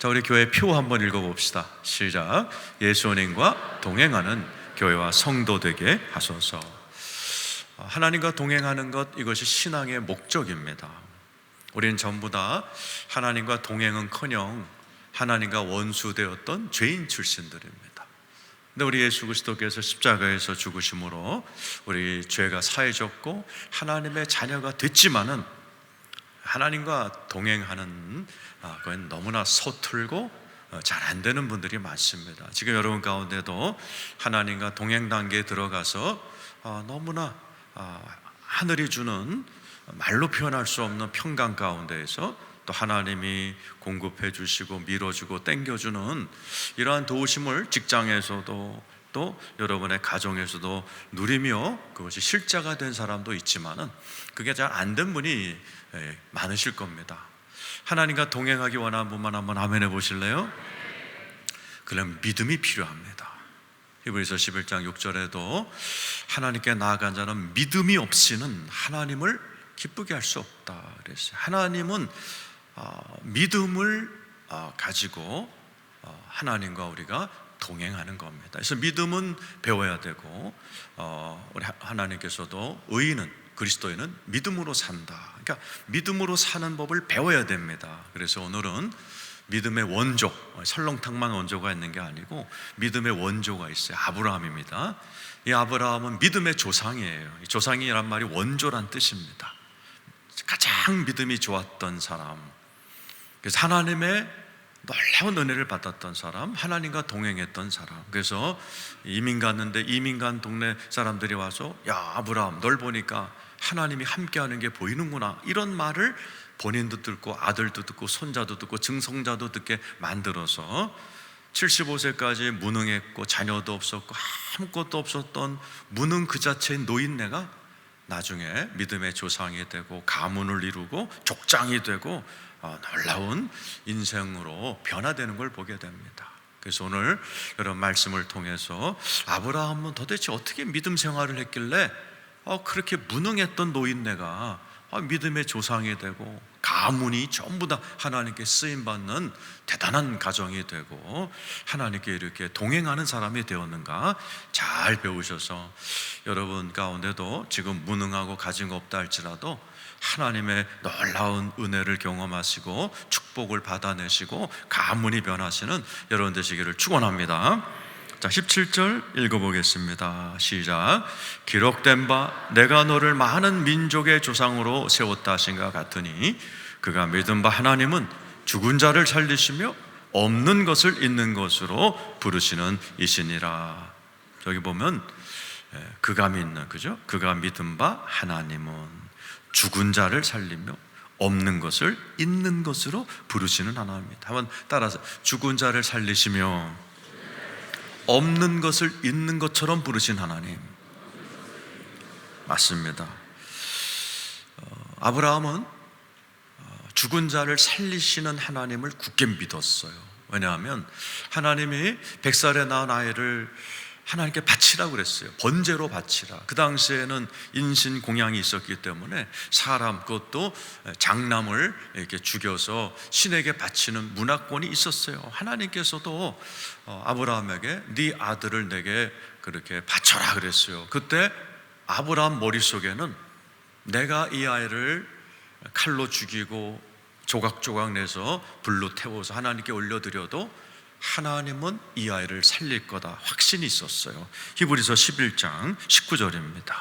자, 우리 교회 표 한번 읽어봅시다. 시작. 예수 은행과 동행하는 교회와 성도 되게 하소서. 하나님과 동행하는 것, 이것이 신앙의 목적입니다. 우리는 전부 다 하나님과 동행은커녕 하나님과 원수되었던 죄인 출신들입니다. 근데 우리 예수 그리스도께서 십자가에서 죽으심으로 우리 죄가 사해졌고 하나님의 자녀가 됐지만은 하나님과 동행하는 그건 너무나 서툴고 잘 안 되는 분들이 많습니다. 지금 여러분 가운데도 하나님과 동행 단계에 들어가서 너무나 하늘이 주는 말로 표현할 수 없는 평강 가운데에서 또 하나님이 공급해 주시고 밀어주고 땡겨주는 이러한 도우심을 직장에서도 또 여러분의 가정에서도 누리며 그것이 실자가 된 사람도 있지만은 그게 잘 안 된 분이 많으실 겁니다. 하나님과 동행하기 원하는 분만 한번 아멘 해보실래요? 그럼 믿음이 필요합니다. 히브리서 11장 6절에도 하나님께 나아간 자는 믿음이 없이는 하나님을 기쁘게 할 수 없다 그랬어요. 하나님은 믿음을 가지고 하나님과 우리가 동행하는 겁니다. 그래서 믿음은 배워야 되고 우리 하나님께서도 의인은, 그리스도인은 믿음으로 산다. 그러니까 믿음으로 사는 법을 배워야 됩니다. 그래서 오늘은 믿음의 원조, 설렁탕만 원조가 있는 게 아니고 믿음의 원조가 있어요. 아브라함입니다. 이 아브라함은 믿음의 조상이에요. 이 조상이란 말이 원조란 뜻입니다. 가장 믿음이 좋았던 사람, 그래서 하나님의 놀라운 은혜를 받았던 사람, 하나님과 동행했던 사람. 그래서 이민 갔는데 이민 간 동네 사람들이 와서 야 아브라함, 널 보니까 하나님이 함께하는 게 보이는구나, 이런 말을 본인도 듣고 아들도 듣고 손자도 듣고 증손자도 듣게 만들어서 75세까지 무능했고 자녀도 없었고 아무것도 없었던 무능 그 자체인 노인네가 나중에 믿음의 조상이 되고 가문을 이루고 족장이 되고 놀라운 인생으로 변화되는 걸 보게 됩니다. 그래서 오늘 여러분 말씀을 통해서 아브라함은 도대체 어떻게 믿음 생활을 했길래 그렇게 무능했던 노인네가 믿음의 조상이 되고 가문이 전부 다 하나님께 쓰임받는 대단한 가정이 되고 하나님께 이렇게 동행하는 사람이 되었는가 잘 배우셔서 여러분 가운데도 지금 무능하고 가진 거 없다 할지라도 하나님의 놀라운 은혜를 경험하시고 축복을 받아내시고 가문이 변하시는 여러분 되시기를 축원합니다. 자, 17절 읽어보겠습니다. 시작. 기록된 바 내가 너를 많은 민족의 조상으로 세웠다 하신가 같으니 그가 믿은 바 하나님은 죽은 자를 살리시며 없는 것을 있는 것으로 부르시는 이시니라. 여기 보면 그가 믿는, 그죠? 그가 믿은 바 하나님은 죽은 자를 살리며 없는 것을 있는 것으로 부르시는 하나님입니다. 한번 따라서 죽은 자를 살리시며 없는 것을 있는 것처럼 부르신 하나님. 맞습니다. 아브라함은 죽은 자를 살리시는 하나님을 굳게 믿었어요. 왜냐하면 하나님이 100살에 낳은 아이를 하나님께 바치라고 그랬어요. 번제로 바치라. 그 당시에는 인신 공양이 있었기 때문에 사람, 그것도 장남을 이렇게 죽여서 신에게 바치는 문화권이 있었어요. 하나님께서도 아브라함에게 네 아들을 내게 그렇게 바쳐라 그랬어요. 그때 아브라함 머릿속에는 내가 이 아이를 칼로 죽이고 조각조각 내서 불로 태워서 하나님께 올려드려도 하나님은 이 아이를 살릴 거다 확신이 있었어요. 히브리서 11장 19절입니다.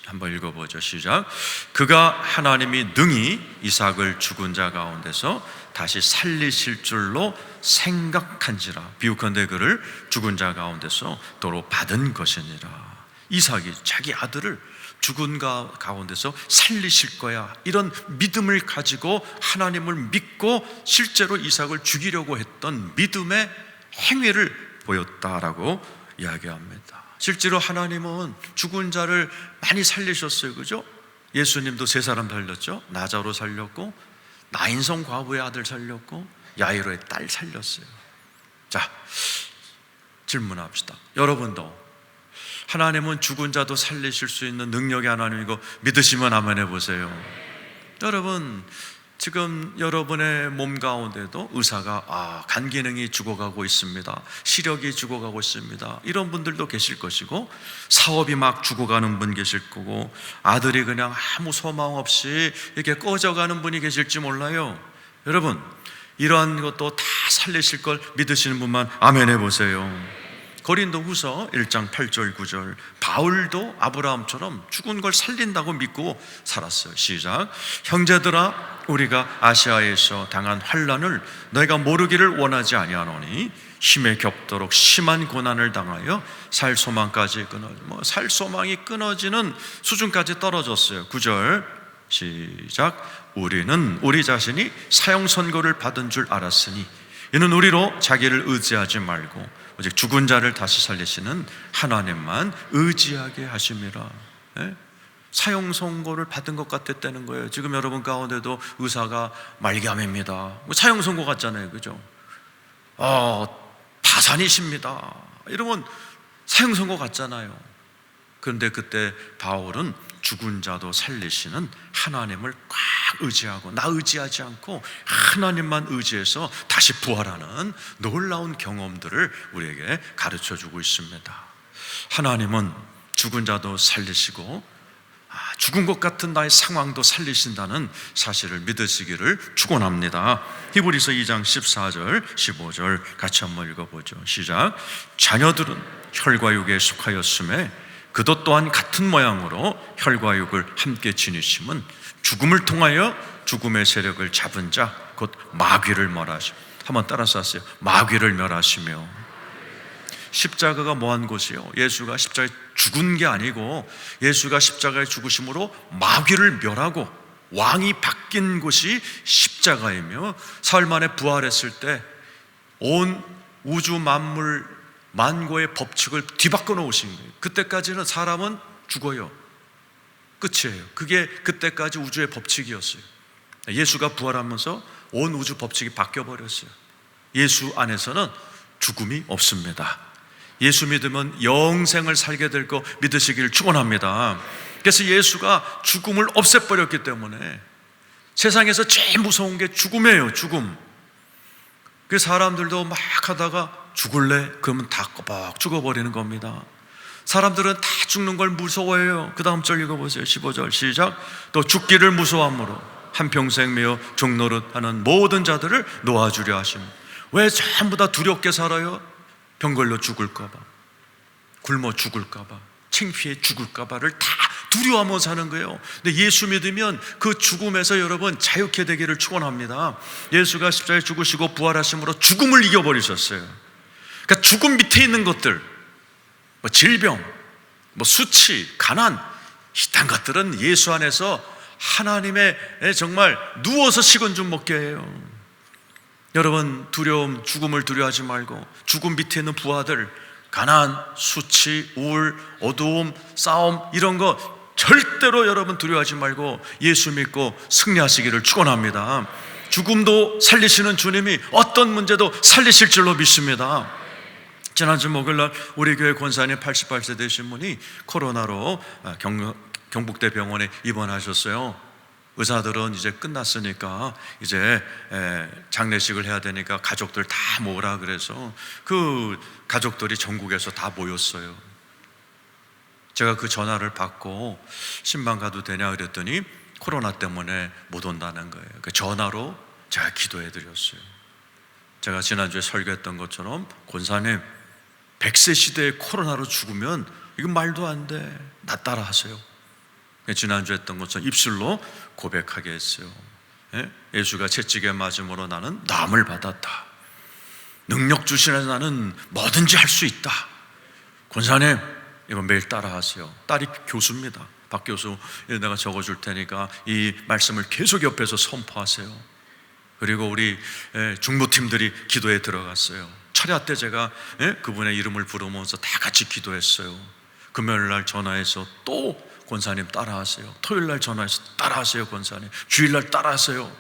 한번 읽어보죠. 시작. 그가 하나님이 능히 이삭을 죽은 자 가운데서 다시 살리실 줄로 생각한지라. 비유컨대 그를 죽은 자 가운데서 도로 받은 것이니라. 이삭이 자기 아들을 죽은 가운데서 살리실 거야, 이런 믿음을 가지고 하나님을 믿고 실제로 이삭을 죽이려고 했던 믿음의 행위를 보였다라고 이야기합니다. 실제로 하나님은 죽은 자를 많이 살리셨어요. 그죠? 예수님도 세 사람 살렸죠. 나자로 살렸고 나인성 과부의 아들 살렸고 야이로의 딸 살렸어요. 자, 질문합시다. 여러분도 하나님은 죽은 자도 살리실 수 있는 능력의 하나님이고 믿으시면 아멘 해보세요. 여러분, 지금 여러분의 몸 가운데도 의사가 간 기능이 죽어가고 있습니다, 시력이 죽어가고 있습니다, 이런 분들도 계실 것이고, 사업이 막 죽어가는 분 계실 거고, 아들이 그냥 아무 소망 없이 이렇게 꺼져가는 분이 계실지 몰라요. 여러분, 이러한 것도 다 살리실 걸 믿으시는 분만 아멘 해보세요. 고린도후서 1장 8절 9절, 바울도 아브라함처럼 죽은 걸 살린다고 믿고 살았어요. 시작. 형제들아, 우리가 아시아에서 당한 환난을 너희가 모르기를 원하지 아니하노니 힘에 겹도록 심한 고난을 당하여 살 소망까지 살 소망이 끊어지는 수준까지 떨어졌어요. 9절 시작. 우리는 우리 자신이 사형 선고를 받은 줄 알았으니 이는 우리로 자기를 의지하지 말고 오직 죽은 자를 다시 살리시는 하나님만 의지하게 하심이라. 사형 선고를 받은 것 같았다는 거예요. 지금 여러분 가운데도 의사가 말기암입니다, 사형 선고 같잖아요, 그죠? 파산이십니다 이러면 사형 선고 같잖아요. 그런데 그때 바울은 죽은 자도 살리시는 하나님을 꽉 의지하고, 나 의지하지 않고 하나님만 의지해서 다시 부활하는 놀라운 경험들을 우리에게 가르쳐주고 있습니다. 하나님은 죽은 자도 살리시고 죽은 것 같은 나의 상황도 살리신다는 사실을 믿으시기를 축원합니다. 히브리서 2장 14절 15절 같이 한번 읽어보죠. 시작. 자녀들은 혈과 육에 속하였음에 그도 또한 같은 모양으로 혈과 육을 함께 지니심은 죽음을 통하여 죽음의 세력을 잡은 자 곧 마귀를 멸하시며, 한번 따라서 하세요. 마귀를 멸하시며. 십자가가 뭐한 곳이요? 예수가 십자가에 죽은 게 아니고 예수가 십자가에 죽으심으로 마귀를 멸하고 왕이 바뀐 곳이 십자가이며, 사흘 만에 부활했을 때 온 우주 만물 만고의 법칙을 뒤바꿔 놓으신 거예요. 그때까지는 사람은 죽어요, 끝이에요. 그게 그때까지 우주의 법칙이었어요. 예수가 부활하면서 온 우주 법칙이 바뀌어버렸어요. 예수 안에서는 죽음이 없습니다. 예수 믿으면 영생을 살게 될 거 믿으시기를 축원합니다. 그래서 예수가 죽음을 없애버렸기 때문에 세상에서 제일 무서운 게 죽음이에요. 죽음. 그 사람들도 막 하다가 죽을래? 그러면 다 꼬박 죽어버리는 겁니다. 사람들은 다 죽는 걸 무서워해요. 그 다음 절 읽어보세요. 15절 시작. 또 죽기를 무서워함으로 한평생 매어 종노릇하는 모든 자들을 놓아주려 하심. 왜 전부 다 두렵게 살아요? 병 걸려 죽을까 봐, 굶어 죽을까 봐, 창피해 죽을까 봐를 다 두려워하며 사는 거예요. 근데 예수 믿으면 그 죽음에서 여러분 자유케 되기를 축원합니다. 예수가 십자가에 죽으시고 부활하심으로 죽음을 이겨버리셨어요. 그러니까 죽음 밑에 있는 것들, 질병, 수치, 가난, 이딴 것들은 예수 안에서 하나님의 정말 누워서 식은 죽 먹게 해요. 여러분, 두려움, 죽음을 두려워하지 말고 죽음 밑에 있는 부하들, 가난, 수치, 우울, 어두움, 싸움, 이런 거 절대로 여러분 두려워하지 말고 예수 믿고 승리하시기를 축원합니다. 죽음도 살리시는 주님이 어떤 문제도 살리실 줄로 믿습니다. 지난주 목요일날 우리 교회 권사님 88세 되신 분이 코로나로 경북대 병원에 입원하셨어요. 의사들은 이제 끝났으니까 이제 장례식을 해야 되니까 가족들 다 모으라 그래서 그 가족들이 전국에서 다 모였어요. 제가 그 전화를 받고 신방 가도 되냐 그랬더니 코로나 때문에 못 온다는 거예요. 그 전화로 제가 기도해 드렸어요. 제가 지난주에 설교했던 것처럼 권사님, 100세 시대에 코로나로 죽으면 이건 말도 안 돼, 나 따라 하세요. 지난주에 했던 것처럼 입술로 고백하게 했어요. 예수가 채찍에 맞음으로 나는 남을 받았다. 능력 주시는 나는 뭐든지 할 수 있다. 권사님, 이거 매일 따라 하세요. 딸이 교수입니다. 박 교수, 내가 적어줄 테니까 이 말씀을 계속 옆에서 선포하세요. 그리고 우리 중보팀들이 기도에 들어갔어요. 철야 때 제가 그분의 이름을 부르면서 다 같이 기도했어요. 금요일날 전화해서 또 권사님 따라하세요. 토요일날 전화해서 따라하세요. 권사님, 주일날 따라하세요.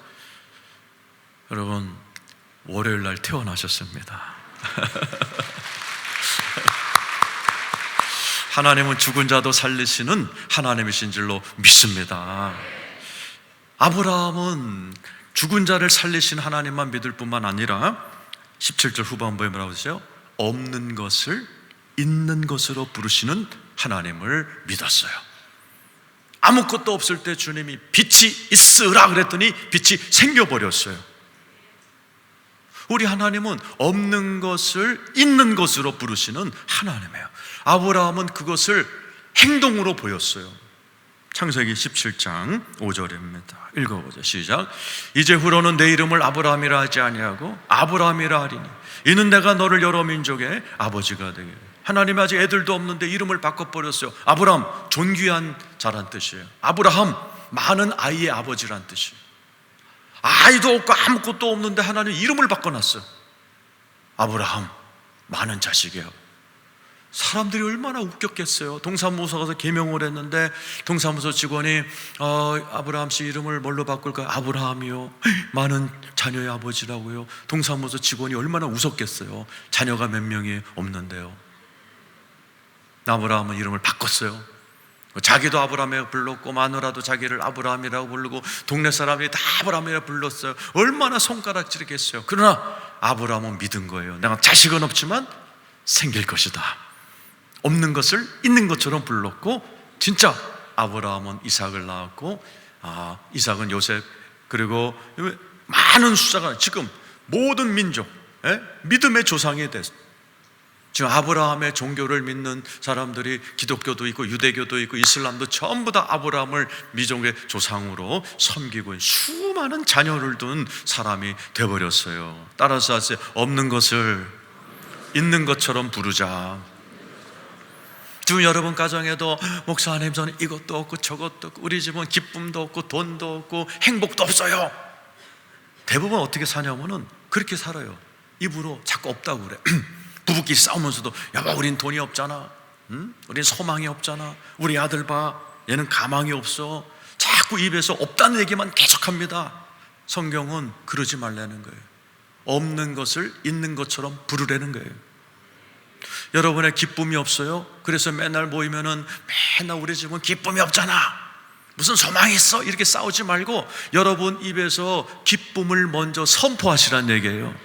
여러분, 월요일날 태어나셨습니다. 하나님은 죽은 자도 살리시는 하나님이신 줄로 믿습니다. 아브라함은 죽은 자를 살리신 하나님만 믿을 뿐만 아니라 17절 후반부에 뭐라고 하세요? 없는 것을 있는 것으로 부르시는 하나님을 믿었어요. 아무것도 없을 때 주님이 빛이 있으라 그랬더니 빛이 생겨버렸어요. 우리 하나님은 없는 것을 있는 것으로 부르시는 하나님이에요. 아브라함은 그것을 행동으로 보였어요. 창세기 17장 5절입니다. 읽어보죠. 시작. 이제후로는 내 이름을 아브라함이라 하지 아니하고 아브라함이라 하리니 이는 내가 너를 여러 민족의 아버지가 되게. 하나님이 아직 애들도 없는데 이름을 바꿔버렸어요. 아브라함, 존귀한 자란 뜻이에요. 아브라함, 많은 아이의 아버지란 뜻이에요. 아이도 없고 아무것도 없는데 하나님 이름을 바꿔놨어요. 아브라함, 많은 자식이에요. 사람들이 얼마나 웃겼겠어요. 동사무소 가서 개명을 했는데 동사무소 직원이 아브라함 씨 이름을 뭘로 바꿀까요? 아브라함이요. 많은 자녀의 아버지라고요. 동사무소 직원이 얼마나 웃었겠어요. 자녀가 몇 명이 없는데요. 아브라함은 이름을 바꿨어요. 자기도 아브라함이라고 불렀고 마누라도 자기를 아브라함이라고 부르고 동네 사람이 다 아브라함이라고 불렀어요. 얼마나 손가락질했겠어요. 그러나 아브라함은 믿은 거예요. 내가 자식은 없지만 생길 것이다. 없는 것을 있는 것처럼 불렀고 진짜 아브라함은 이삭을 낳았고 이삭은 요셉 그리고 많은 숫자가 지금 모든 민족 믿음의 조상이 됐어요. 지금 아브라함의 종교를 믿는 사람들이 기독교도 있고 유대교도 있고 이슬람도 전부 다 아브라함을 미종의 조상으로 섬기고 수많은 자녀를 둔 사람이 되어버렸어요. 따라서 하세요. 없는 것을 있는 것처럼 부르자. 지금 여러분 가정에도 목사님 저는 이것도 없고 저것도 없고 우리 집은 기쁨도 없고 돈도 없고 행복도 없어요. 대부분 어떻게 사냐면은 그렇게 살아요. 입으로 자꾸 없다고 그래. 부부끼리 싸우면서도 여보 우린 돈이 없잖아, 우린 소망이 없잖아, 우리 아들 봐 얘는 가망이 없어. 자꾸 입에서 없다는 얘기만 계속합니다. 성경은 그러지 말라는 거예요. 없는 것을 있는 것처럼 부르라는 거예요. 여러분의 기쁨이 없어요? 그래서 맨날 모이면은 맨날 우리 집은 기쁨이 없잖아, 무슨 소망이 있어? 이렇게 싸우지 말고 여러분 입에서 기쁨을 먼저 선포하시란 얘기예요.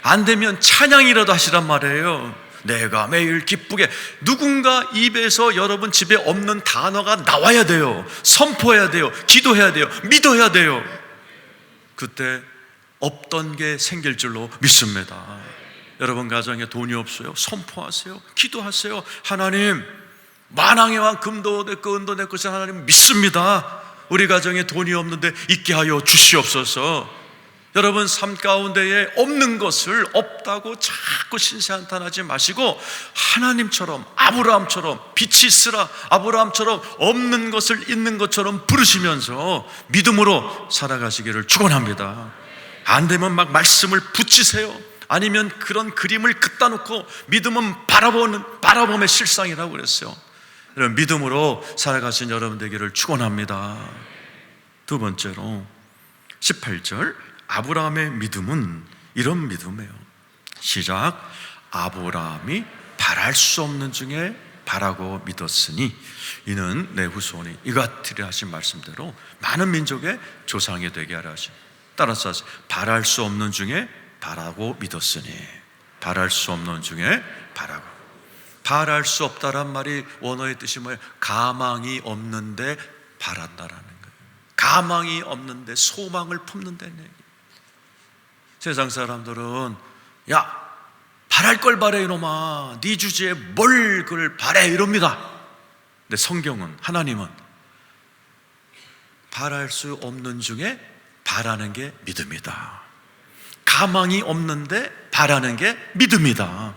안 되면 찬양이라도 하시란 말이에요. 내가 매일 기쁘게. 누군가 입에서 여러분 집에 없는 단어가 나와야 돼요. 선포해야 돼요. 기도해야 돼요. 믿어야 돼요. 그때 없던 게 생길 줄로 믿습니다. 여러분 가정에 돈이 없어요? 선포하세요. 기도하세요. 하나님, 만왕의 왕 금도 내 거 은도 내 것이 하나님 믿습니다. 우리 가정에 돈이 없는데 있게 하여 주시옵소서. 여러분 삶 가운데에 없는 것을 없다고 자꾸 신세한탄하지 마시고 하나님처럼 아브라함처럼 빛이 있으라 아브라함처럼 없는 것을 있는 것처럼 부르시면서 믿음으로 살아가시기를 축원합니다. 안 되면 막 말씀을 붙이세요. 아니면 그런 그림을 긋다 놓고 믿음은 바라봄의 실상이라고 그랬어요. 여러분 믿음으로 살아가신 여러분 되기를 축원합니다. 두 번째로 18절 아브라함의 믿음은 이런 믿음이에요. 시작. 아브라함이 바랄 수 없는 중에 바라고 믿었으니 이는 내 후손이 이같으리 하신 말씀대로 많은 민족의 조상이 되게 하라 하시. 따라서 바랄 수 없는 중에 바라고 믿었으니. 바랄 수 없는 중에 바라고. 바랄 수 없다란 말이 원어의 뜻이 뭐예요? 가망이 없는데 바란다라는 거예요. 가망이 없는데 소망을 품는다는 얘기예요. 세상 사람들은 야 바랄 걸 바래 이놈아, 네 주제에 뭘 그걸 바래 이럽니다. 근데 성경은 하나님은 바랄 수 없는 중에 바라는 게 믿음이다. 가망이 없는데 바라는 게 믿음이다.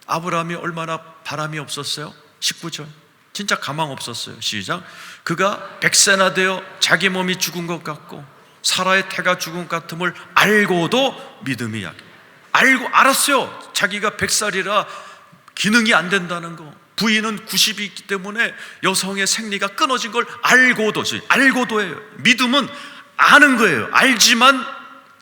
아브라함이 얼마나 바람이 없었어요? 19절 진짜 가망 없었어요. 시작. 그가 100세나 되어 자기 몸이 죽은 것 같고 사라의 태가 죽은 것 같음을 알고도 믿음이 약해. 알았어요. 자기가 100살이라 기능이 안 된다는 거. 부인은 90이 있기 때문에 여성의 생리가 끊어진 걸 알고도 해요. 믿음은 아는 거예요. 알지만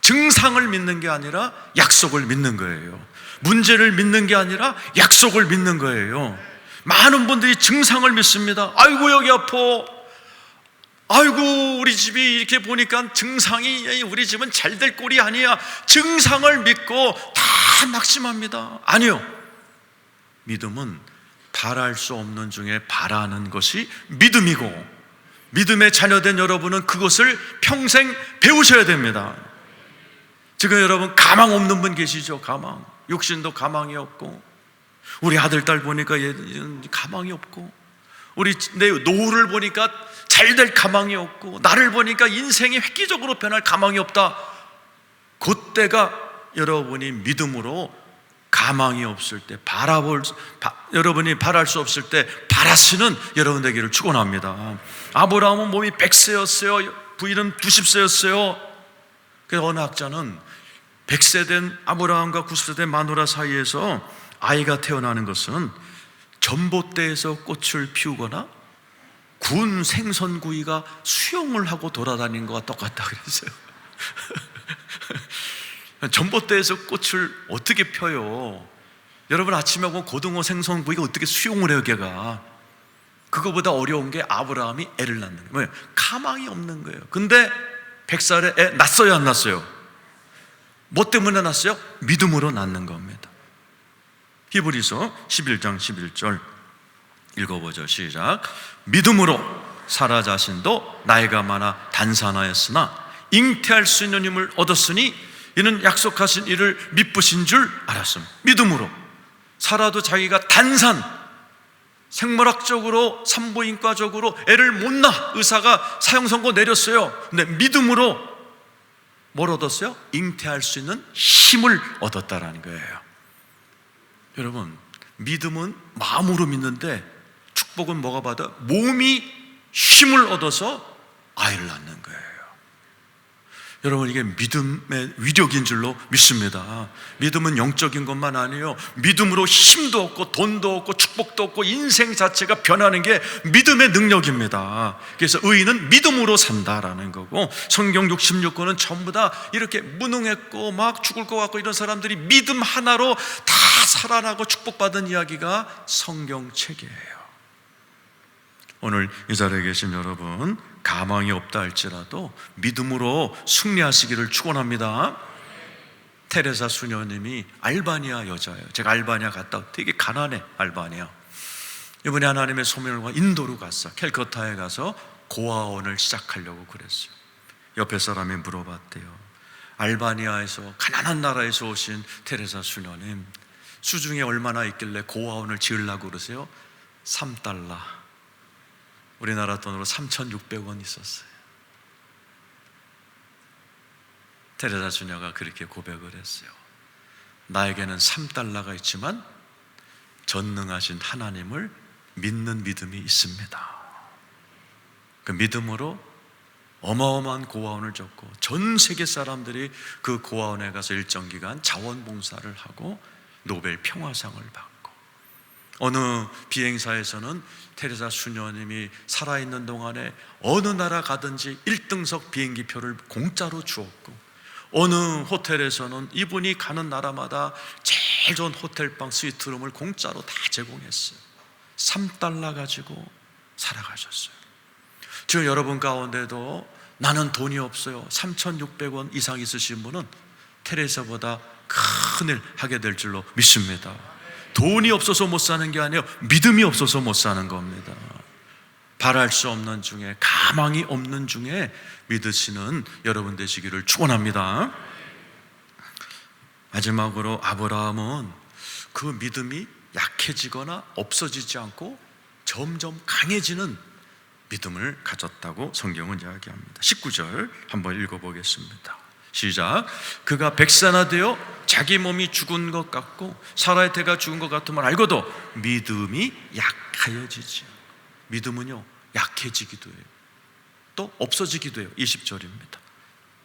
증상을 믿는 게 아니라 약속을 믿는 거예요. 문제를 믿는 게 아니라 약속을 믿는 거예요. 많은 분들이 증상을 믿습니다. 아이고 여기 아파. 아이고 우리 집이 이렇게 보니까 증상이, 우리 집은 잘 될 꼴이 아니야, 증상을 믿고 다 낙심합니다. 아니요, 믿음은 바랄 수 없는 중에 바라는 것이 믿음이고, 믿음의 자녀된 여러분은 그것을 평생 배우셔야 됩니다. 지금 여러분 가망 없는 분 계시죠? 가망, 육신도 가망이 없고, 우리 아들 딸 보니까 얘는 가망이 없고, 우리 내 노후를 보니까 잘 될 가망이 없고, 나를 보니까 인생이 획기적으로 변할 가망이 없다. 그때가 여러분이 믿음으로 가망이 없을 때, 여러분이 바랄 수 없을 때 바라시는 여러분 되기를 축원합니다. 아브라함은 몸이 100세였어요. 부인은 90세였어요. 그래서 어느 학자는 100세 된 아브라함과 90세 된 마누라 사이에서 아이가 태어나는 것은 전봇대에서 꽃을 피우거나 군 생선구이가 수영을 하고 돌아다니는 것과 똑같다 그랬어요. 전봇대에서 꽃을 어떻게 펴요? 여러분 아침에 보면 고등어 생선구이가 어떻게 수영을 해요? 걔가 그거보다 어려운 게 아브라함이 애를 낳는 거예요. 가망이 없는 거예요. 근데 100살에 애 낳았어요? 안 낳았어요? 뭐 때문에 낳았어요? 믿음으로 낳는 겁니다. 히브리서 11장 11절 읽어보죠. 시작. 믿음으로 사라 자신도 나이가 많아 단산하였으나 잉태할 수 있는 힘을 얻었으니 이는 약속하신 이를 미쁘신 줄 알았음. 믿음으로 사라도 자기가 단산, 생물학적으로 산부인과적으로 애를 못 낳아 의사가 사형 선고 내렸어요. 근데 믿음으로 뭘 얻었어요? 잉태할 수 있는 힘을 얻었다라는 거예요. 여러분, 믿음은 마음으로 믿는데 축복은 뭐가 받아? 몸이 힘을 얻어서 아이를 낳는 거예요. 여러분, 이게 믿음의 위력인 줄로 믿습니다. 믿음은 영적인 것만 아니에요. 믿음으로 힘도 얻고 돈도 얻고 축복도 얻고 인생 자체가 변하는 게 믿음의 능력입니다. 그래서 의인은 믿음으로 산다라는 거고, 성경 66권은 전부 다 이렇게 무능했고 막 죽을 것 같고 이런 사람들이 믿음 하나로 다 살아나고 축복받은 이야기가 성경책이에요. 오늘 이 자리에 계신 여러분, 가망이 없다 할지라도 믿음으로 승리하시기를 축원합니다. 테레사 수녀님이 알바니아 여자예요. 제가 알바니아 갔다 되게 가난해. 알바니아 이번에 하나님의 소명과 인도로 갔어. 캘커타에 가서 고아원을 시작하려고 그랬어요. 옆에 사람이 물어봤대요. 알바니아에서, 가난한 나라에서 오신 테레사 수녀님, 수중에 얼마나 있길래 고아원을 지으려고 그러세요? 3달러, 우리나라 돈으로 3,600원 있었어요. 테레사 수녀가 그렇게 고백을 했어요. 나에게는 3달러가 있지만 전능하신 하나님을 믿는 믿음이 있습니다. 그 믿음으로 어마어마한 고아원을 줬고, 전 세계 사람들이 그 고아원에 가서 일정 기간 자원봉사를 하고 노벨 평화상을 받고, 어느 비행사에서는 테레사 수녀님이 살아있는 동안에 어느 나라 가든지 1등석 비행기표를 공짜로 주었고, 어느 호텔에서는 이분이 가는 나라마다 제일 좋은 호텔방 스위트룸을 공짜로 다 제공했어요. 3달러 가지고 살아가셨어요. 지금 여러분 가운데도 나는 돈이 없어요, 3,600원 이상 있으신 분은 테레사보다 큰일 하게 될 줄로 믿습니다. 돈이 없어서 못 사는 게 아니에요, 믿음이 없어서 못 사는 겁니다. 바랄 수 없는 중에, 가망이 없는 중에 믿으시는 여러분 되시기를 축원합니다. 마지막으로 아브라함은 그 믿음이 약해지거나 없어지지 않고 점점 강해지는 믿음을 가졌다고 성경은 이야기합니다. 19절 한번 읽어보겠습니다. 시작. 그가 백세나 되어 자기 몸이 죽은 것 같고 사라의 태가 죽은 것 같음을 알고도 믿음이 약하여지지. 믿음은요, 약해지기도 해요, 또 없어지기도 해요. 20절입니다.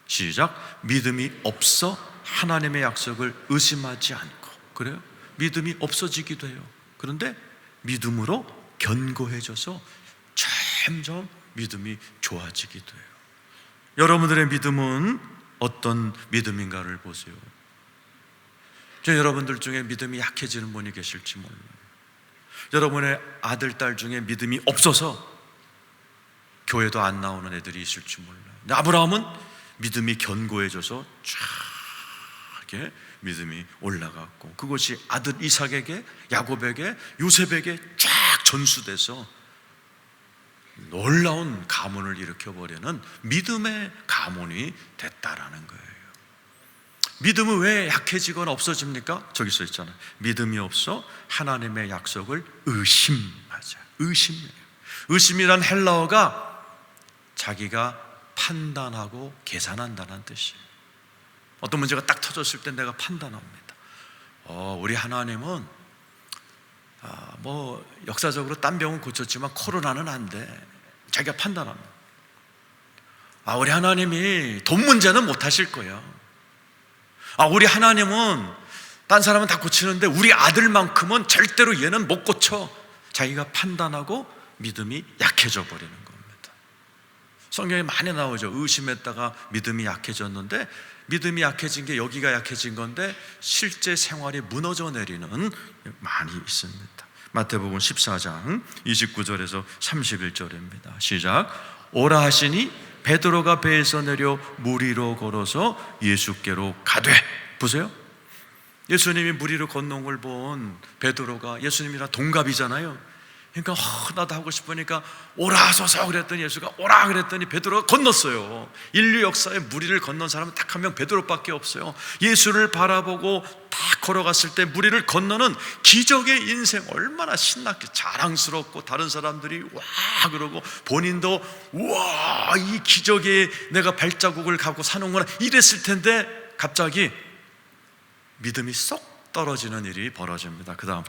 시작. 믿음이 없어 하나님의 약속을 의심하지 않고. 그래요? 믿음이 없어지기도 해요. 그런데 믿음으로 견고해져서 점점 믿음이 좋아지기도 해요. 여러분들의 믿음은 어떤 믿음인가를 보세요. 저 여러분들 중에 믿음이 약해지는 분이 계실지 몰라요. 여러분의 아들, 딸 중에 믿음이 없어서 교회도 안 나오는 애들이 있을 줄 몰라요. 근데 아브라함은 믿음이 견고해져서 쫙 믿음이 올라갔고, 그것이 아들 이삭에게, 야곱에게, 요셉에게 쫙 전수돼서 놀라운 가문을 일으켜버리는 믿음의 가문이 됐다라는 거예요. 믿음은 왜 약해지거나 없어집니까? 저기 써 있잖아요. 믿음이 없어 하나님의 약속을 의심하자. 의심이에요. 의심이란 헬라어가 자기가 판단하고 계산한다는 뜻이에요. 어떤 문제가 딱 터졌을 때 내가 판단합니다. 우리 하나님은 역사적으로 딴 병은 고쳤지만 코로나는 안 돼. 자기가 판단합니다. 우리 하나님이 돈 문제는 못 하실 거야. 우리 하나님은 딴 사람은 다 고치는데 우리 아들만큼은 절대로 얘는 못 고쳐. 자기가 판단하고 믿음이 약해져 버리는 겁니다. 성경에 많이 나오죠. 의심했다가 믿음이 약해졌는데, 믿음이 약해진 게 여기가 약해진 건데 실제 생활이 무너져 내리는 많이 있습니다. 마태복음 14장 29절에서 31절입니다. 시작. 오라 하시니 베드로가 배에서 내려 물 위로 걸어서 예수께로 가되. 보세요. 예수님이 물 위로 건너온 걸 본 베드로가 예수님이랑 동갑이잖아요. 그러니까 나도 하고 싶으니까 오라 하소서 그랬더니 예수가 오라 그랬더니 베드로가 건넜어요. 인류 역사에 물 위를 건넌 사람은 딱 한 명 베드로밖에 없어요. 예수를 바라보고 딱 걸어갔을 때 물 위를 건너는 기적의 인생, 얼마나 신났게 자랑스럽고 다른 사람들이 와 그러고 본인도 우와 이 기적에 내가 발자국을 갖고 사는구나 이랬을 텐데 갑자기 믿음이 쏙 떨어지는 일이 벌어집니다. 그 다음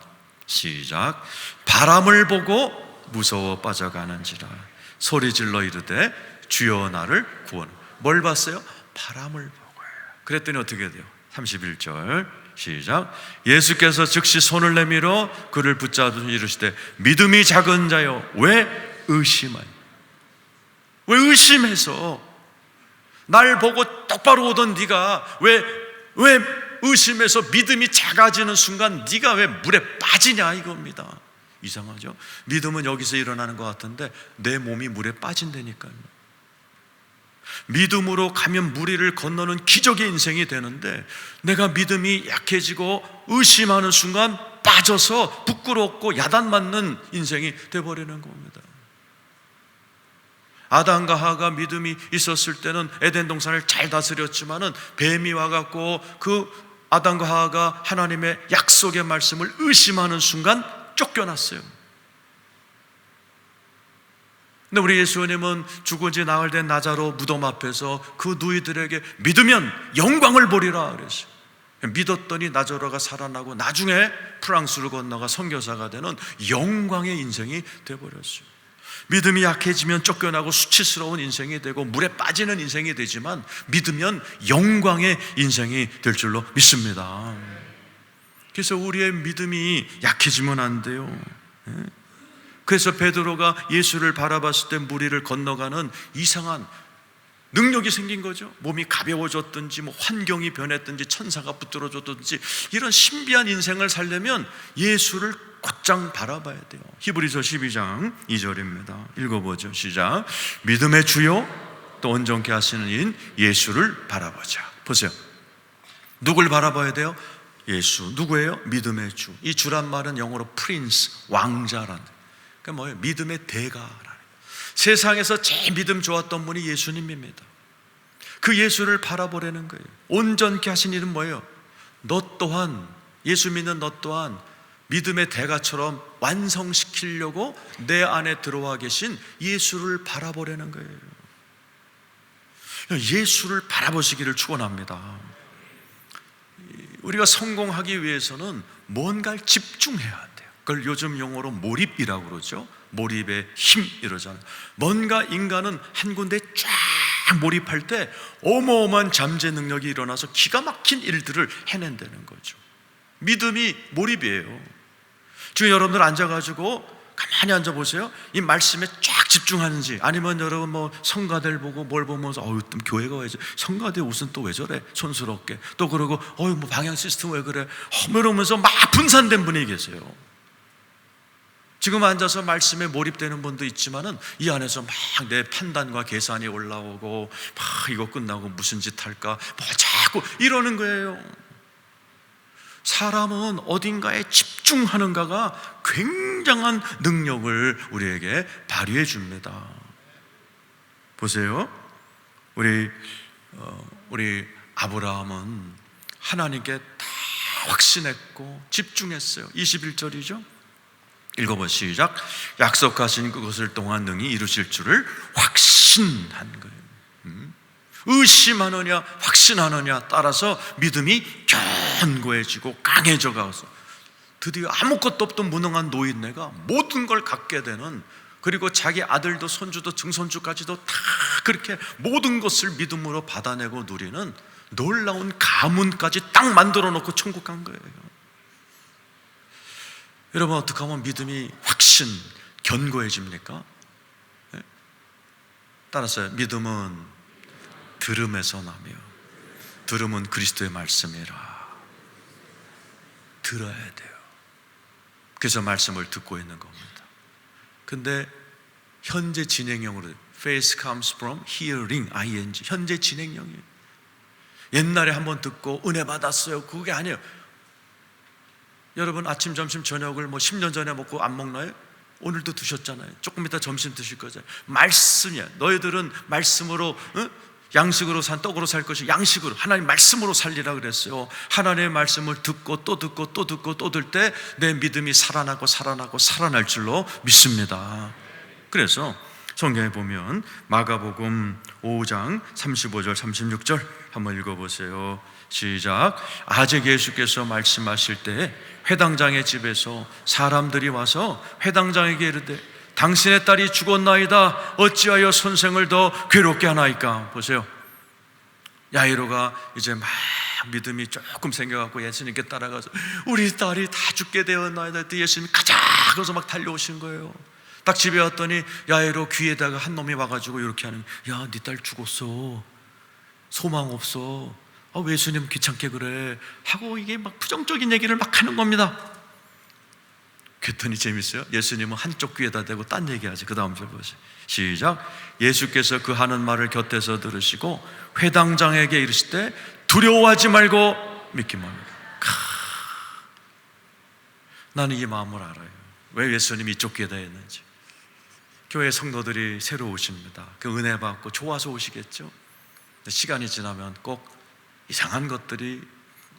시작. 바람을 보고 무서워 빠져가는지라 소리질러 이르되 주여 나를 구원. 뭘 봤어요? 바람을 보고요. 그랬더니 어떻게 돼요? 31절 시작. 예수께서 즉시 손을 내밀어 그를 붙잡으시고 이르시되 믿음이 작은 자여 왜 의심하니? 왜 의심해서 날 보고 똑바로 오던 네가 왜 의심해서 믿음이 작아지는 순간 네가 왜 물에 빠지냐 이겁니다. 이상하죠? 믿음은 여기서 일어나는 것 같은데 내 몸이 물에 빠진다니까요. 믿음으로 가면 물 위를 건너는 기적의 인생이 되는데 내가 믿음이 약해지고 의심하는 순간 빠져서 부끄럽고 야단맞는 인생이 되어버리는 겁니다. 아담과 하와가 믿음이 있었을 때는 에덴 동산을 잘 다스렸지만은 뱀이 와갖고 그 아담과 하와가 하나님의 약속의 말씀을 의심하는 순간 쫓겨났어요. 근데 우리 예수님은 죽은 지 나흘 된 나자로 무덤 앞에서 그 누이들에게 믿으면 영광을 보리라 그랬어요. 믿었더니 나자로가 살아나고 나중에 프랑스를 건너가 선교사가 되는 영광의 인생이 되어버렸어요. 믿음이 약해지면 쫓겨나고 수치스러운 인생이 되고 물에 빠지는 인생이 되지만 믿으면 영광의 인생이 될 줄로 믿습니다. 그래서 우리의 믿음이 약해지면 안 돼요. 그래서 베드로가 예수를 바라봤을 때 물 위를 건너가는 이상한 능력이 생긴 거죠. 몸이 가벼워졌든지 환경이 변했든지 천사가 붙들어줬든지 이런 신비한 인생을 살려면 예수를 곧장 바라봐야 돼요. 히브리서 12장 2절입니다. 읽어보죠. 시작. 믿음의 주요 또 온전케 하시는 이인 예수를 바라보자. 보세요. 누굴 바라봐야 돼요? 예수. 누구예요? 믿음의 주. 이 주란 말은 영어로 프린스, 왕자라는, 그러니까 뭐예요? 믿음의 대가라는. 세상에서 제일 믿음 좋았던 분이 예수님입니다. 그 예수를 바라보라는 거예요. 온전케 하신 이는 뭐예요? 너 또한, 예수 믿는 너 또한 믿음의 대가처럼 완성시키려고 내 안에 들어와 계신 예수를 바라보라는 거예요. 예수를 바라보시기를 축원합니다. 우리가 성공하기 위해서는 뭔가를 집중해야 돼요. 그걸 요즘 용어로 몰입이라고 그러죠. 몰입의 힘 이러잖아요. 뭔가 인간은 한 군데 쫙 몰입할 때 어마어마한 잠재 능력이 일어나서 기가 막힌 일들을 해낸다는 거죠. 믿음이 몰입이에요. 지금 여러분들 앉아가지고 가만히 앉아보세요. 이 말씀에 쫙 집중하는지, 아니면 여러분 성가대를 보고 뭘 보면서 교회가 왜 성가대 옷은 또 왜 저래 촌스럽게, 또 그러고 방향 시스템 왜 그래 이러면서 막 분산된 분이 계세요. 지금 앉아서 말씀에 몰입되는 분도 있지만은 이 안에서 막 내 판단과 계산이 올라오고 막 이거 끝나고 무슨 짓 할까 뭐 자꾸 이러는 거예요. 사람은 어딘가에 집중하는가가 굉장한 능력을 우리에게 발휘해 줍니다. 보세요. 우리 아브라함은 하나님께 다 확신했고 집중했어요. 21절이죠. 읽어봐 시작. 약속하신 그것을 동안 능히 이루실 줄을 확신한 거예요. 의심하느냐 확신하느냐 따라서 믿음이 견고해지고 강해져 가서 드디어 아무것도 없던 무능한 노인네가 모든 걸 갖게 되는, 그리고 자기 아들도 손주도 증손주까지도 다 그렇게 모든 것을 믿음으로 받아내고 누리는 놀라운 가문까지 딱 만들어 놓고 천국 간 거예요. 여러분, 어떻게 하면 믿음이 확신, 견고해집니까? 네? 따라서 믿음은 들음에서 나며 들음은 그리스도의 말씀이라. 들어야 돼요. 그래서 말씀을 듣고 있는 겁니다. 근데 현재 진행형으로 faith comes from hearing, ing, 현재 진행형이에요. 옛날에 한번 듣고 은혜 받았어요, 그게 아니에요. 여러분 아침, 점심, 저녁을 뭐 10년 전에 먹고 안 먹나요? 오늘도 드셨잖아요. 조금 이따 점심 드실 거잖아요. 말씀이야. 너희들은 말씀으로 양식으로 산 떡으로 살 것이 양식으로 하나님 말씀으로 살리라 그랬어요. 하나님의 말씀을 듣고 또 듣고 또 듣고 또 들 때 내 믿음이 살아나고 살아나고 살아날 줄로 믿습니다. 그래서 성경에 보면 마가복음 5장 35절 36절 한번 읽어보세요. 시작. 아직 예수께서 말씀하실 때 회당장의 집에서 사람들이 와서 회당장에게 이르되 당신의 딸이 죽었나이다. 어찌하여 선생을 더 괴롭게 하나이까? 보세요. 야이로가 이제 막 믿음이 조금 생겨갖고 예수님께 따라가서 우리 딸이 다 죽게 되었나이다 했더니 예수님이 가자 그래서 막 달려오신 거예요. 딱 집에 왔더니 야이로 귀에다가 한 놈이 와가지고 이렇게 하는, 야, 네 딸 죽었어, 소망 없어, 왜 예수님 귀찮게 그래 하고 이게 막 부정적인 얘기를 막 하는 겁니다. 그랬더니 재밌어요. 예수님은 한쪽 귀에다 대고 딴 얘기하지. 그 다음 절 보세요. 시작. 예수께서 그 하는 말을 곁에서 들으시고 회당장에게 이르실 때 두려워하지 말고 믿기만 합니다. 나는 이 마음을 알아요. 왜 예수님이 이쪽 귀에다 했는지. 교회 성도들이 새로 오십니다. 그 은혜 받고 좋아서 오시겠죠. 시간이 지나면 꼭 이상한 것들이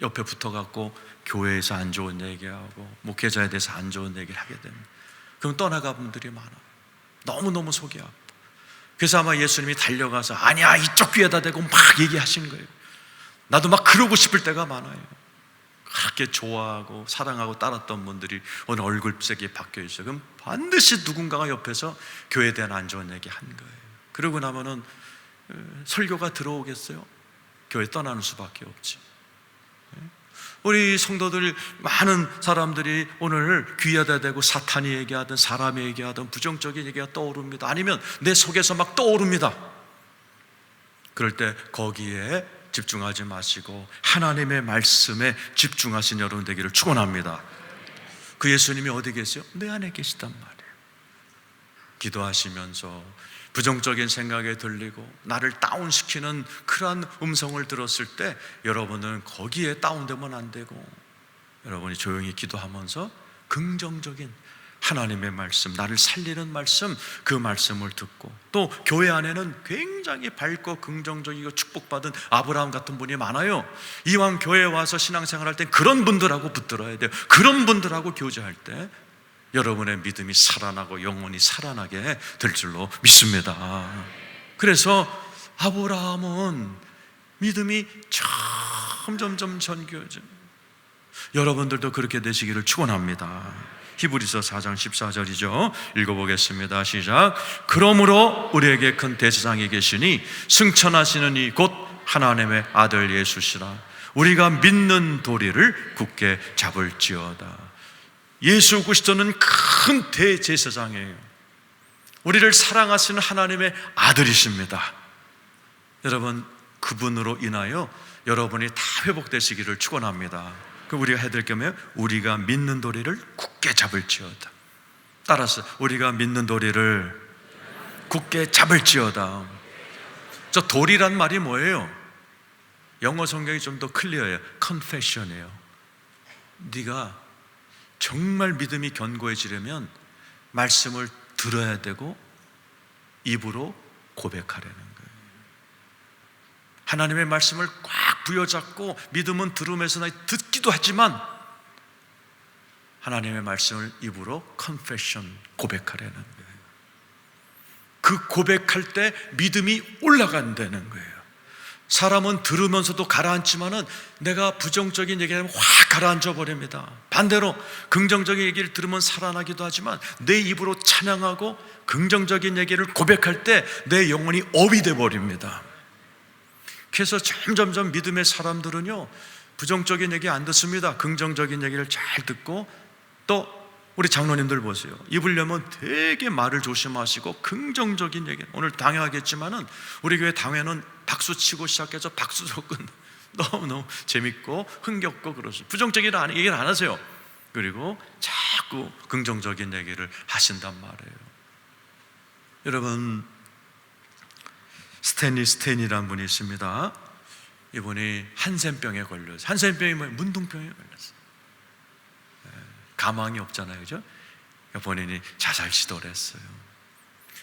옆에 붙어갖고 교회에서 안 좋은 얘기하고 목회자에 대해서 안 좋은 얘기를 하게 됩니다. 그럼 떠나간 분들이 많아. 너무너무 속이 아파. 그래서 아마 예수님이 달려가서 아니야 이쪽 귀에다 대고 막 얘기하신 거예요. 나도 막 그러고 싶을 때가 많아요. 그렇게 좋아하고 사랑하고 따랐던 분들이 오늘 얼굴색이 바뀌어 있어요. 그럼 반드시 누군가가 옆에서 교회에 대한 안 좋은 얘기 한 거예요. 그러고 나면은 설교가 들어오겠어요? 교회 떠나는 수밖에 없지. 우리 성도들 많은 사람들이 오늘 귀에다 대고 사탄이 얘기하든 사람이 얘기하든 부정적인 얘기가 떠오릅니다. 아니면 내 속에서 막 떠오릅니다. 그럴 때 거기에 집중하지 마시고 하나님의 말씀에 집중하신 여러분 되기를 축원합니다. 그 예수님이 어디 계세요? 내 안에 계시단 말이에요. 기도하시면서 부정적인 생각에 들리고 나를 다운시키는 그러한 음성을 들었을 때 여러분은 거기에 다운되면 안 되고 여러분이 조용히 기도하면서 긍정적인 하나님의 말씀, 나를 살리는 말씀, 그 말씀을 듣고 또 교회 안에는 굉장히 밝고 긍정적이고 축복받은 아브라함 같은 분이 많아요. 이왕 교회에 와서 신앙생활할 땐 그런 분들하고 붙들어야 돼요. 그런 분들하고 교제할 때 여러분의 믿음이 살아나고 영혼이 살아나게 될 줄로 믿습니다. 그래서 아브라함은 믿음이 점점 전교해져. 여러분들도 그렇게 되시기를 축원합니다. 히브리서 4장 14절이죠. 읽어보겠습니다. 시작. 그러므로 우리에게 큰 대제사장이 계시니 승천하시는 이 곧 하나님의 아들 예수시라. 우리가 믿는 도리를 굳게 잡을지어다. 예수 그리스도는 큰 대제사장이에요. 우리를 사랑하시는 하나님의 아들이십니다. 여러분, 그분으로 인하여 여러분이 다 회복되시기를 축원합니다. 그 우리가 해야 될 게 뭐예요? 우리가 믿는 도리를 굳게 잡을지어다. 따라서 우리가 믿는 도리를 굳게 잡을지어다. 저 도리란 말이 뭐예요? 영어 성경이 좀 더 클리어해요. confession이에요. 네가 정말 믿음이 견고해지려면 말씀을 들어야 되고 입으로 고백하려는 거예요. 하나님의 말씀을 꽉 부여잡고 믿음은 들으면서 듣기도 하지만 하나님의 말씀을 입으로 confession, 고백하려는 거예요. 그 고백할 때 믿음이 올라간다는 거예요. 사람은 들으면서도 가라앉지만은 내가 부정적인 얘기하면 확 가라앉아 버립니다. 반대로 긍정적인 얘기를 들으면 살아나기도 하지만 내 입으로 찬양하고 긍정적인 얘기를 고백할 때 내 영혼이 업이 돼 버립니다. 그래서 점점점 믿음의 사람들은요, 부정적인 얘기 안 듣습니다. 긍정적인 얘기를 잘 듣고, 또 우리 장로님들 보세요. 입을 열면 되게 말을 조심하시고 긍정적인 얘기. 오늘 당회하겠지만은 우리 교회 당회는 박수 치고 시작해서 박수 속은 너무너무 재밌고 흥겹고 그러죠. 부정적인 얘기를 안 하세요. 그리고 자꾸 긍정적인 얘기를 하신단 말이에요. 여러분, 스탠이라는 분이 있습니다. 이분이 한센병에 걸렸어요. 한센병이 뭐예요? 문둥병에 걸렸어요. 가망이 없잖아요, 그죠? 본인이 자살 시도를 했어요.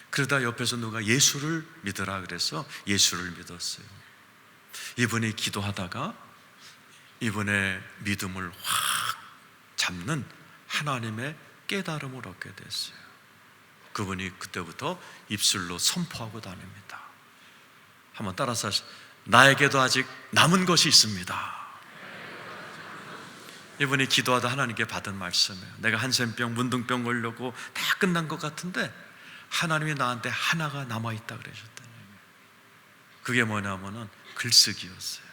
그러다 옆에서 누가 예수를 믿으라 그래서 예수를 믿었어요. 이분이 기도하다가 이분의 믿음을 확 잡는 하나님의 깨달음을 얻게 됐어요. 그분이 그때부터 입술로 선포하고 다닙니다. 한번 따라서 하시죠. 나에게도 아직 남은 것이 있습니다. 이분이 기도하다 하나님께 받은 말씀이에요. 내가 한센병, 문둥병 걸려고 다 끝난 것 같은데 하나님이 나한테 하나가 남아있다 그러셨다는 거예요. 그게 뭐냐면은 글쓰기였어요.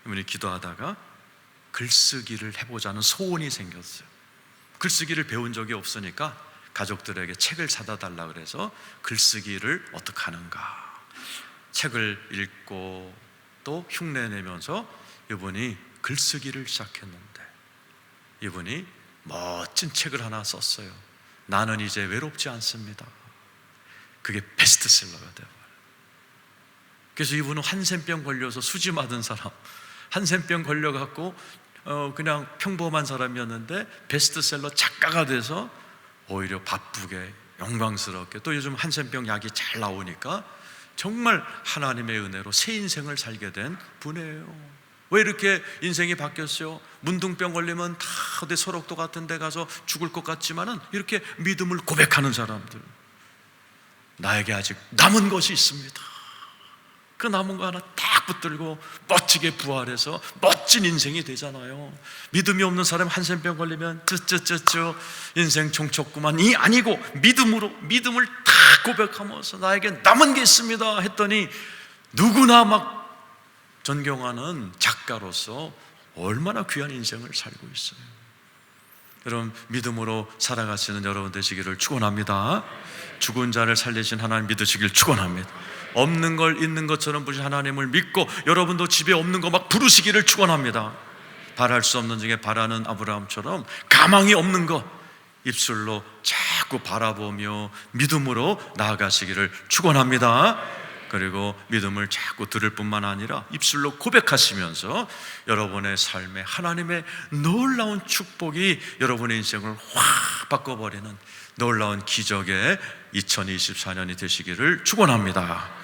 이분이 기도하다가 글쓰기를 해보자는 소원이 생겼어요. 글쓰기를 배운 적이 없으니까 가족들에게 책을 사다 달라 그래서 글쓰기를 어떻게 하는가 책을 읽고 또 흉내내면서 이분이 글쓰기를 시작했는데 이분이 멋진 책을 하나 썼어요. 나는 이제 외롭지 않습니다. 그게 베스트셀러가 돼요. 그래서 이분은 한센병 걸려서 수지 맞은 사람, 한센병 걸려갖고 그냥 평범한 사람이었는데 베스트셀러 작가가 돼서 오히려 바쁘게 영광스럽게, 또 요즘 한센병 약이 잘 나오니까 정말 하나님의 은혜로 새 인생을 살게 된 분이에요. 왜 이렇게 인생이 바뀌었어요? 문둥병 걸리면 다 어디 소록도 같은 데 가서 죽을 것 같지만은 이렇게 믿음을 고백하는 사람들, 나에게 아직 남은 것이 있습니다. 그 남은 거 하나 딱 붙들고 멋지게 부활해서 멋진 인생이 되잖아요. 믿음이 없는 사람 한센병 걸리면 쯔쯔쯔쯔 인생 종쳤구만 이 아니고 믿음으로, 믿음을 다 고백하면서 나에게 남은 게 있습니다 했더니 누구나 막 존경하는 작가로서 얼마나 귀한 인생을 살고 있어요. 여러분, 믿음으로 살아가시는 여러분 되시기를 축원합니다. 죽은 자를 살리신 하나님 믿으시길 축원합니다. 없는 걸 있는 것처럼 부르신 하나님을 믿고 여러분도 집에 없는 거 막 부르시기를 축원합니다. 바랄 수 없는 중에 바라는 아브라함처럼 가망이 없는 거 입술로 자꾸 바라보며 믿음으로 나아가시기를 축원합니다. 그리고 믿음을 자꾸 들을 뿐만 아니라 입술로 고백하시면서 여러분의 삶에 하나님의 놀라운 축복이 여러분의 인생을 확 바꿔버리는 놀라운 기적의 2024년이 되시기를 축원합니다.